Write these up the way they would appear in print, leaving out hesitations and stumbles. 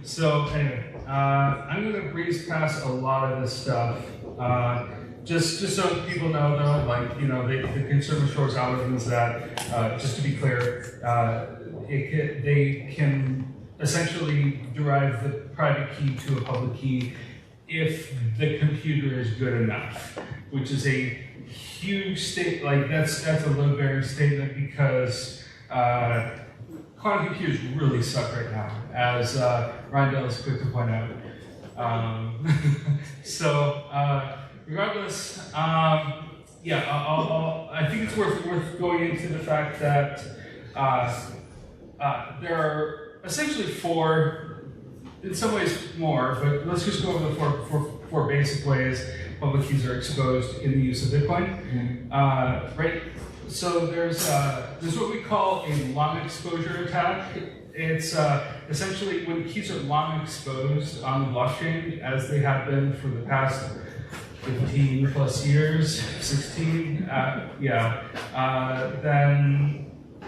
So anyway, I'm going to breeze past a lot of this stuff. Just so people know, though, like, you know, the consumer shores algorithms that, just to be clear, they can essentially derive the private key to a public key if the computer is good enough, which is a huge like that's a load-bearing statement because quantum computers really suck right now, as Rindell is quick to point out. Regardless, yeah, I think it's worth going into the fact that there are essentially four, in some ways more, but let's just go over the four basic ways public keys are exposed in the use of Bitcoin. Right? So there's what we call a long exposure attack. It's essentially when keys are long exposed on the blockchain, as they have been for the past 15 plus years, 16, then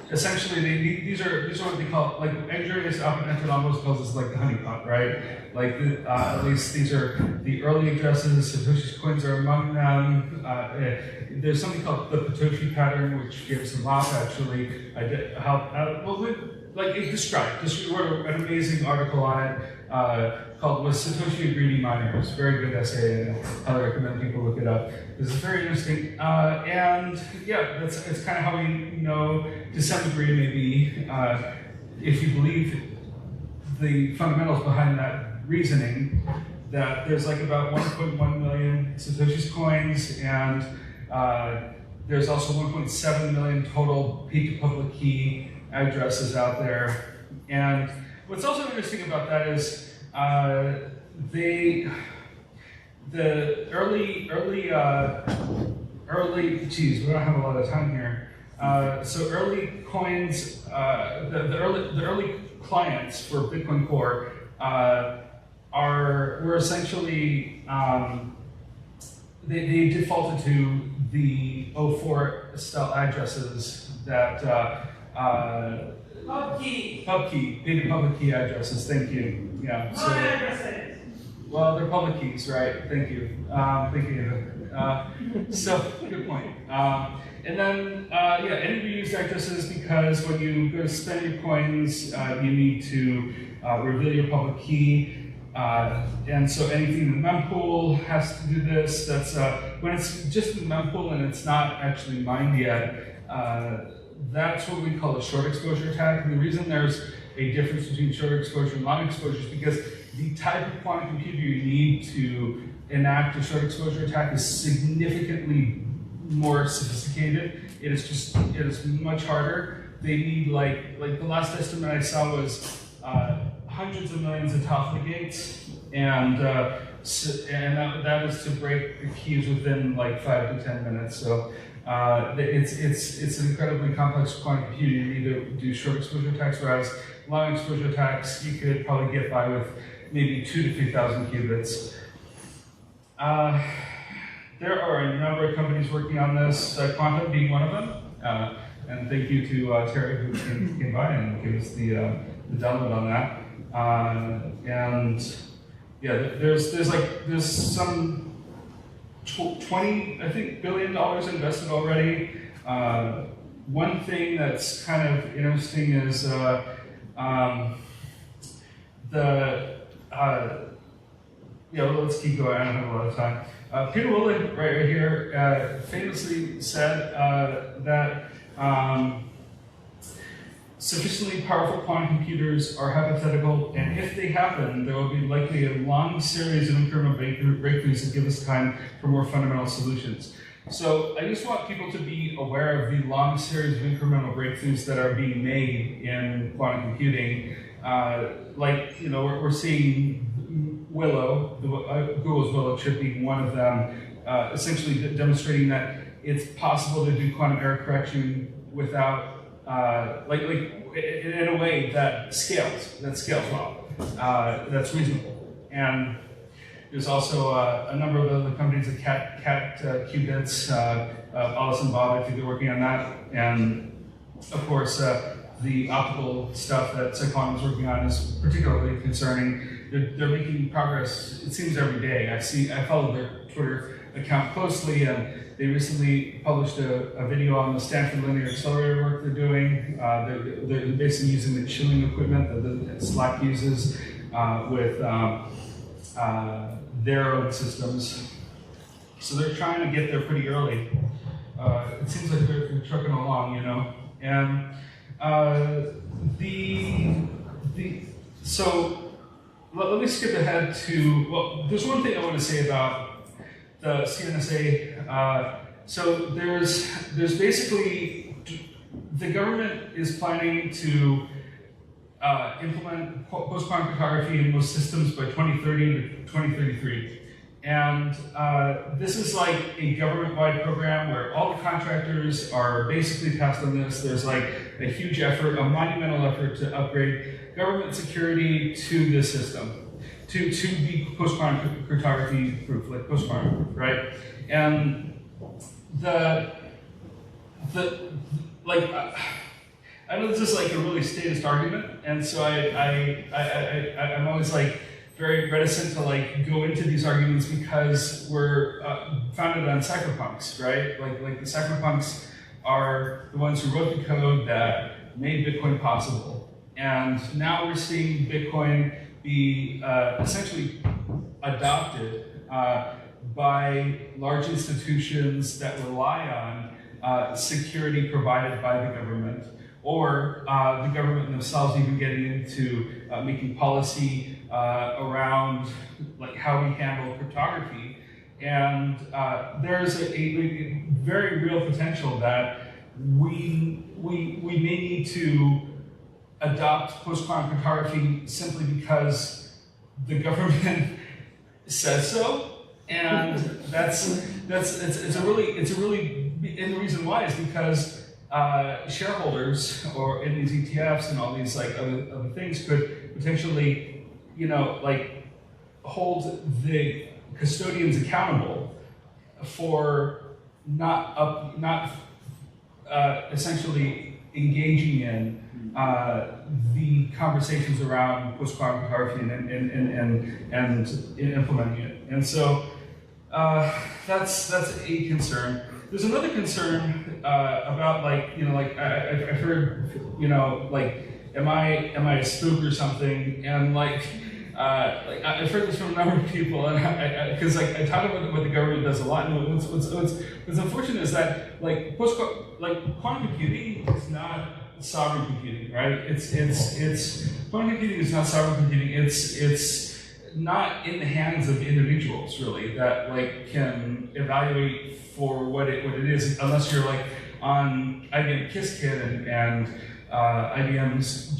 essentially these are what they call, like Anduro often almost calls this like the honeypot, right? Like at least these are the early addresses. Satoshi's coins are among them. There's something called the Satoshi pattern, which gives them off actually like it described. Just wrote an amazing article on it called "Was Satoshi a Greedy Miner?" It's a very good essay, and I highly recommend people look it up. This is very interesting, and yeah, it's kind of how we know to some degree maybe if you believe the fundamentals behind that reasoning, that there's like about 1.1 million Satoshi's coins, and there's also 1.7 million total P2 public key addresses out there. And what's also interesting about that is the early, geez, we don't have a lot of time here. So early coins, the early clients for Bitcoin Core were essentially, they defaulted to the 04 style addresses that pub key, big public key addresses. Thank you. Yeah. So, addresses. Well, they're public keys, right? Thank you. Thank you. So good point. And then yeah, any reused addresses, because when you go to spend your coins, you need to reveal your public key. And so anything in the mempool has to do this. That's when it's just in the mempool and it's not actually mined yet. That's what we call a short exposure attack. And the reason there's a difference between short exposure and long exposure is because the type of quantum computer you need to enact a short exposure attack is significantly more sophisticated. It is much harder. They need like the last estimate I saw was hundreds of millions of Toffoli gates, and that is to break the keys within like 5 to 10 minutes. So it's an incredibly complex quantum computer. You need to do short exposure attacks, whereas long exposure attacks you could probably get by with maybe 2,000 to 3,000 qubits. There are a number of companies working on this, Quantum being one of them. And thank you to Terry who came by and gave us the download on that. And yeah, there's some 20, I think, $1 billion invested already. One thing that's kind of interesting is yeah, well, let's keep going. I don't have a lot of time. Peter Willett, right here, famously said that sufficiently powerful quantum computers are hypothetical, and if they happen, there will be likely a long series of incremental breakthroughs that give us time for more fundamental solutions. So I just want people to be aware of the long series of incremental breakthroughs that are being made in quantum computing. Like, you know, we're seeing Willow, Google's Willow chip being one of them, essentially demonstrating that it's possible to do quantum error correction without, in a way that scales well, that's reasonable. And there's also a number of other companies that cat qubits, Alice and Bob, I think they're working on that. And of course, the optical stuff that Cyclone is working on is particularly concerning. They're making progress, it seems, every day. I follow their Twitter account closely, and they recently published a video on the Stanford Linear Accelerator work they're doing. They're basically using the chilling equipment that SLAC uses with their own systems. So they're trying to get there pretty early. It seems like they're trucking along, you know. And so let me skip ahead to, well, there's one thing I want to say about the CNSA. So there's basically, the government is planning to implement post-quantum cryptography in most systems by 2030 to 2033. And this is like a government-wide program where all the contractors are basically tasked on this. There's like a huge effort, a monumental effort to upgrade government security to this system, to be post-quantum cryptography proof, like post-quantum proof, right? And I know this is like a really statist argument, and so I'm always like very reticent to like go into these arguments because we're founded on cypherpunks, right? Like the cypherpunks are the ones who wrote the code that made Bitcoin possible. And now we're seeing Bitcoin be essentially adopted by large institutions that rely on security provided by the government, or the government themselves even getting into making policy around like how we handle cryptography. And there's a very real potential that we may need to adopt post-quantum cryptography simply because the government says so, and it's a really, and the reason why is because shareholders or in these ETFs and all these like other things could potentially, you know, like hold the custodians accountable for not essentially engaging in the conversations around post-quantum cryptography and implementing it. And so that's a concern. There's another concern about like, you know, like I've heard, you know, like am I a spook or something? And like I've heard this from a number of people, and because I talk about what the government does a lot. And what's unfortunate is that like quantum computing is not sovereign computing, right? It's quantum computing is not sovereign computing. It's not in the hands of individuals really that like can evaluate for what it is, unless you're like on IBM Qiskit and IBM's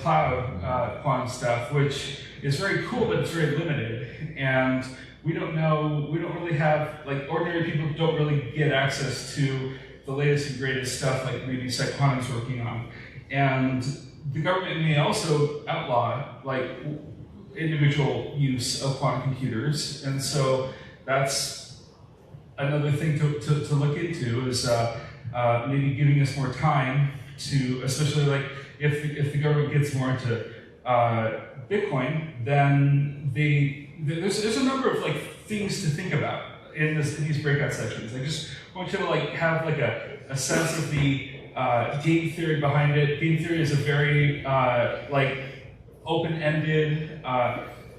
cloud quantum stuff, which is very cool, but it's very limited. And we don't really have, like ordinary people don't really get access to the latest and greatest stuff like maybe Cyclone is working on. And the government may also outlaw like individual use of quantum computers. And so that's another thing to look into is maybe giving us more time to, especially like if the government gets more into Bitcoin, then there's a number of like things to think about in these breakout sessions. I just want you to like have like a sense of the game theory behind it. Game theory is a very like open-ended.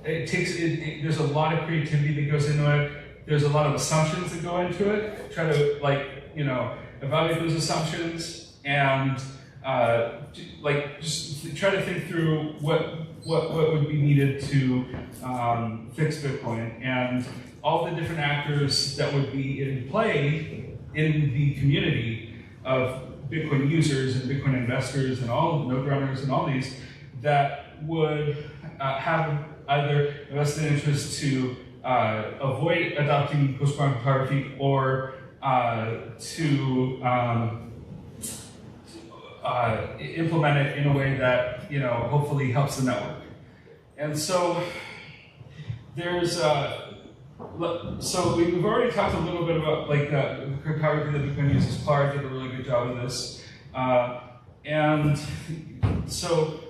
There's a lot of creativity that goes into it. There's a lot of assumptions that go into it. Try to like, you know, evaluate those assumptions and like just try to think through what would be needed to fix Bitcoin, and all the different actors that would be in play in the community of Bitcoin users and Bitcoin investors and all node runners and all these that would have either a vested interest to avoid adopting post-quantum cryptography or to implement it in a way that, you know, hopefully helps the network. And so there's so we've already talked a little bit about like the cryptography that Bitcoin uses. Clark did a really good job of this. And so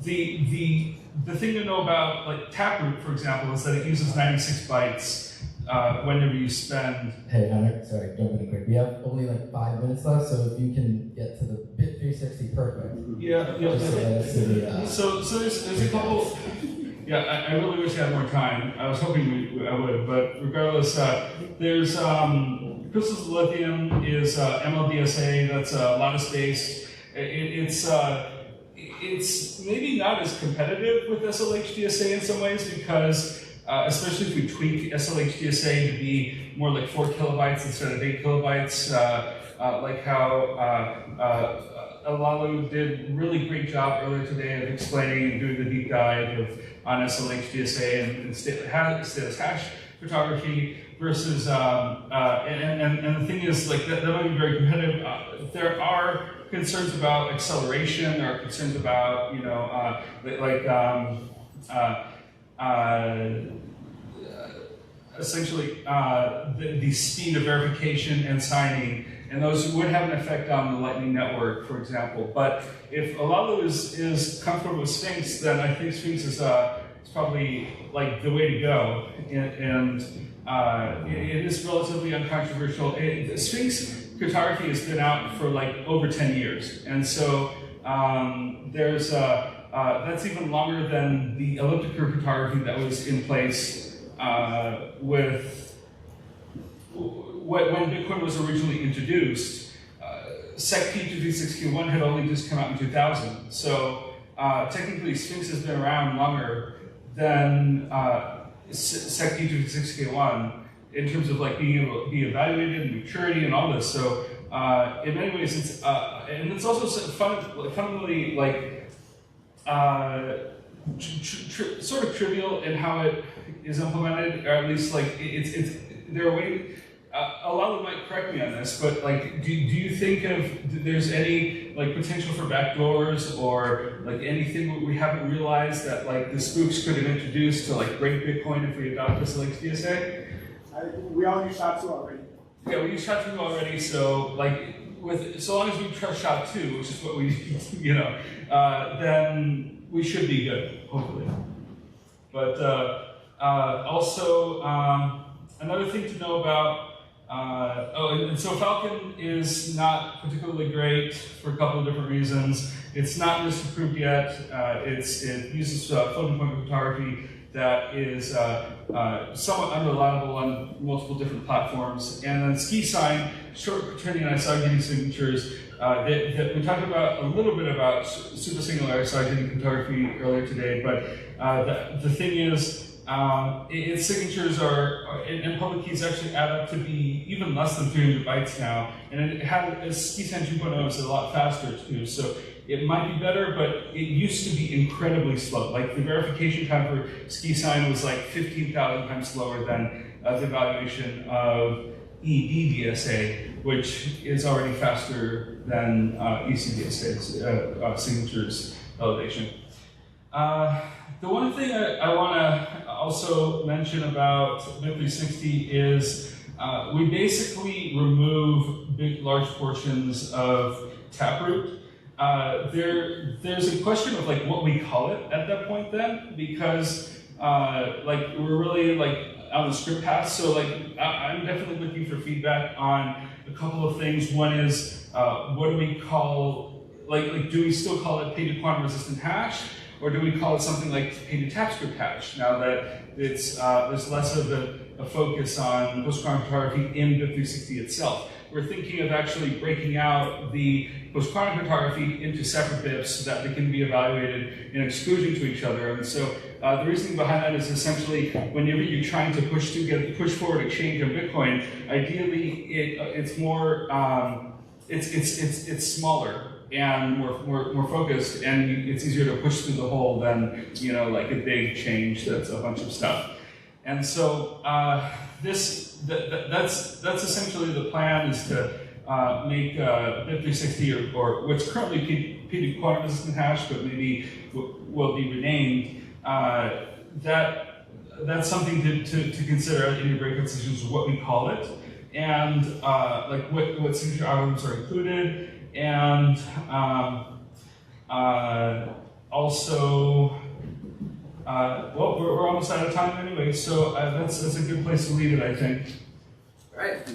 the thing to know about like Taproot, for example, is that it uses 96 bytes whenever you spend. Hey, Hunter, sorry, jump in quick. We have only like 5 minutes left, so if you can get to the BIP360, perfect. Yeah. So there's a couple. Yeah, I really wish I had more time. I was hoping I would, but regardless, there's crystals of lithium is MLDSA. That's lattice-based. It's maybe not as competitive with SLHDSA in some ways because, especially if we tweak SLHDSA to be more like 4 kilobytes instead of 8 kilobytes, like how Alalu did a really great job earlier today of explaining and doing the deep dive on SLHDSA and status hash cryptography versus, and the thing is, like that might be very competitive. There are concerns about acceleration. There are concerns about, essentially the speed of verification and signing, and those would have an effect on the Lightning Network, for example. But if Alalu is comfortable with Sphinx, then I think Sphinx is probably like the way to go, and it is relatively uncontroversial. Sphinx cryptography has been out for like over 10 years, and so there's that's even longer than the elliptic curve cryptography that was in place when Bitcoin was originally introduced. SEC P2QRH had only just come out in 2000, so technically Sphinx has been around longer than SEC P2QRH in terms of like being able to be evaluated and maturity and all this. So in many ways, it's and it's also fundamentally like sort of trivial in how it is implemented, or at least like it's there are ways. A lot of them might correct me on this, but like, do you think there's any like potential for backdoors or like anything we haven't realized that like the spooks could have introduced to like break Bitcoin if we adopt this like DSA? We all use SHA-2 already. Yeah, we use SHA-2 already. So like so long as we trust SHA-2, which is what we then we should be good, hopefully. But also another thing to know about. And so Falcon is not particularly great for a couple of different reasons. It's not NIST approved yet. It uses floating point cryptography that is somewhat unreliable on multiple different platforms. And then SkiSign, short returning isogeny signatures. That we talked about a little bit about super singular isogeny cryptography earlier today, but the thing is, its signatures and public keys actually add up to be even less than 300 bytes now, and SkiSign 2.0 is a lot faster too, so it might be better, but it used to be incredibly slow. Like the verification time for SkiSign was like 15,000 times slower than the evaluation of EDDSA, which is already faster than ECDSA's signatures validation. The one thing I want to also mention about BIP360 is we basically remove large portions of Taproot. There's a question of like what we call it at that point then, because like we're really like on the script path. So like I'm definitely looking for feedback on a couple of things. One is what do we call like do we still call it pay to quantum resistant hash? Or do we call it something like pay to TapScript hash, now that it's, there's less of a focus on post-quantum cryptography in BIP360 itself? We're thinking of actually breaking out the post-quantum cryptography into separate BIPs so that they can be evaluated in exclusion to each other. And so the reasoning behind that is essentially whenever you're trying to push forward a change on Bitcoin, ideally it's more, it's smaller and more focused, and it's easier to push through the hole than like a big change that's a bunch of stuff. And so that's essentially the plan, is to make BIP360 or what's currently P2 quantum resistant hash, but maybe will be renamed. That's something to consider in your breakout sessions, what we call it, and like what signature algorithms are included. And also, well, we're almost out of time anyway, so that's a good place to leave it, I think. All right.